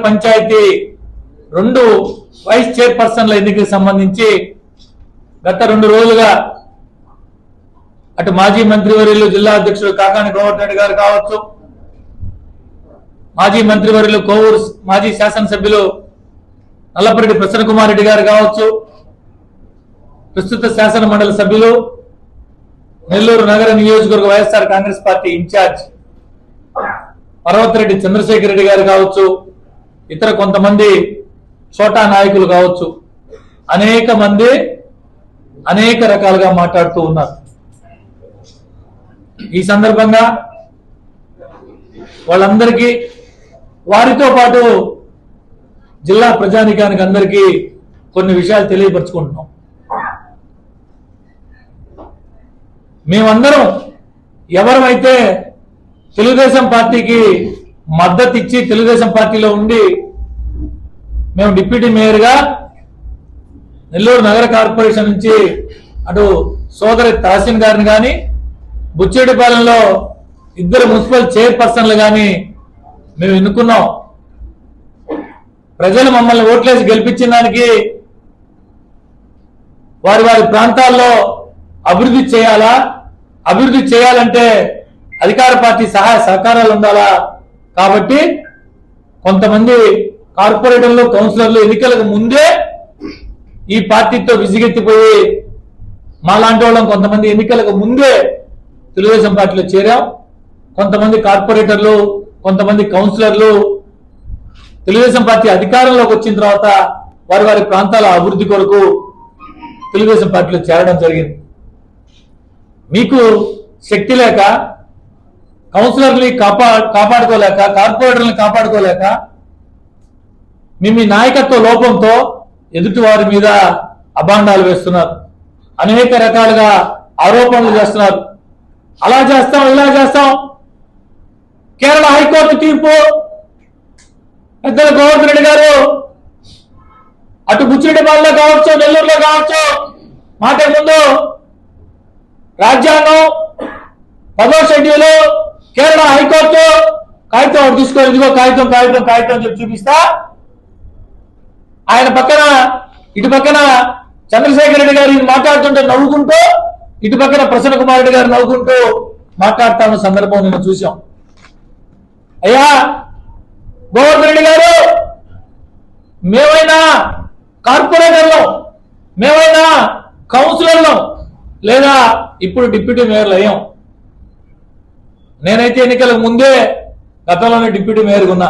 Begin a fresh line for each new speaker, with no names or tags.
Panchayat 2 vice చైర్పర్సన్ల ఎన్నికకు సంబంధించి గత 2 రోజులుగా అటు మాజీ మంత్రివర్యులు జిల్లా అధ్యక్షుడు కాకాని గోవర్ధన్ రెడ్డి గారు కావచ్చు, మాజీ మంత్రివర్యులు కోవూరు మాజీ శాసనసభ్యులు నల్లపరెడ్డి ప్రసన్న కుమార్ రెడ్డి గారు కావచ్చు, ప్రస్తుత శాసన మండలి సభ్యులు నెల్లూరు నగర నియోజకవర్గ వైఎస్ఆర్ కాంగ్రెస్ పార్టీ ఇన్ఛార్జ్ పర్వతరెడ్డి చంద్రశేఖర్ రెడ్డి గారు కావచ్చు, ఇతర కొంతమంది చోటా నాయకులు కావచ్చు, అనేక మంది అనేక రకాలుగా మాట్లాడుతూ ఉన్నారు. ఈ సందర్భంగా వాళ్ళందరికీ వారితో పాటు జిల్లా ప్రజానికానికి అందరికీ కొన్ని విషయాలు తెలియపరుచుకుంటున్నాం. మేమందరం ఎవరైతే తెలుగుదేశం పార్టీకి మద్దతు ఇచ్చి తెలుగుదేశం పార్టీలో ఉండి మేము డిప్యూటీ మేయర్గా నెల్లూరు నగర కార్పొరేషన్ నుంచి అటు సోదరి తహసీన్ గారిని కానీ, బుచ్చేటిపాలెంలో 2 మున్సిపల్ చైర్పర్సన్లు కానీ మేము ఎన్నుకున్నాం. ప్రజలు మమ్మల్ని ఓట్లేసి గెలిపించిన దానికి వారి వారి ప్రాంతాల్లో అభివృద్ధి చేయాలా, అభివృద్ధి చేయాలంటే అధికార పార్టీ సహాయ సహకారాలు ఉండాలా. కాబట్టి కొంతమంది కార్పొరేటర్లు కౌన్సిలర్లు ఎన్నికలకు ముందే ఈ పార్టీతో విసిగెత్తిపోయి మాలాంటి వాళ్ళం కొంతమంది ఎన్నికలకు ముందే తెలుగుదేశం పార్టీలో చేరాం. కొంతమంది కార్పొరేటర్లు, కొంతమంది కౌన్సిలర్లు తెలుగుదేశం పార్టీ అధికారంలోకి వచ్చిన తర్వాత వారి వారి ప్రాంతాల అభివృద్ధి కొరకు తెలుగుదేశం పార్టీలో చేరడం జరిగింది. మీకు శక్తి లేక, కౌన్సిలర్ని కాపాడుకోలేక, కార్పొరేటర్ని కాపాడుకోలేక మీ నాయకత్వ లోపంతో ఎదుటి వారి మీద అభాండాలు వేస్తున్నారు, అనేక రకాలుగా ఆరోపణలు చేస్తున్నారు. అలా చేస్తాం, ఇలా చేస్తాం. కేరళ హైకోర్టు తీర్పు పెద్దల గోవర్ధన్ రెడ్డి గారు అటు బుచ్చిరెడ్డిపాలెంలో కావచ్చు, నెల్లూరులో కావచ్చు, మాట ముందు రాజ్యాంగం 10వ షెడ్యూలు కేరళ హైకోర్టు కాగితం తీసుకొని ఇదిగో కాగితం కాగితం కాగితం చెప్పి చూపిస్తా, ఆయన పక్కన ఇటు పక్కన చంద్రశేఖర్ రెడ్డి గారు మాట్లాడుతుంటే నవ్వుకుంటూ, ఇటు పక్కన ప్రసన్న కుమార్ రెడ్డి గారు నవ్వుకుంటూ మాట్లాడుతున్న సందర్భం నేను చూసాం. అయ్యా గోవర్ధన్ రెడ్డి గారు, మేమైనా కార్పొరేటర్లం, మేమైనా కౌన్సిలర్లం, లేదా ఇప్పుడు డిప్యూటీ మేయర్లు అయ్యాం. నేనైతే ఎన్నికలకు ముందే గతంలోనే డిప్యూటీ మేయర్గా ఉన్నా.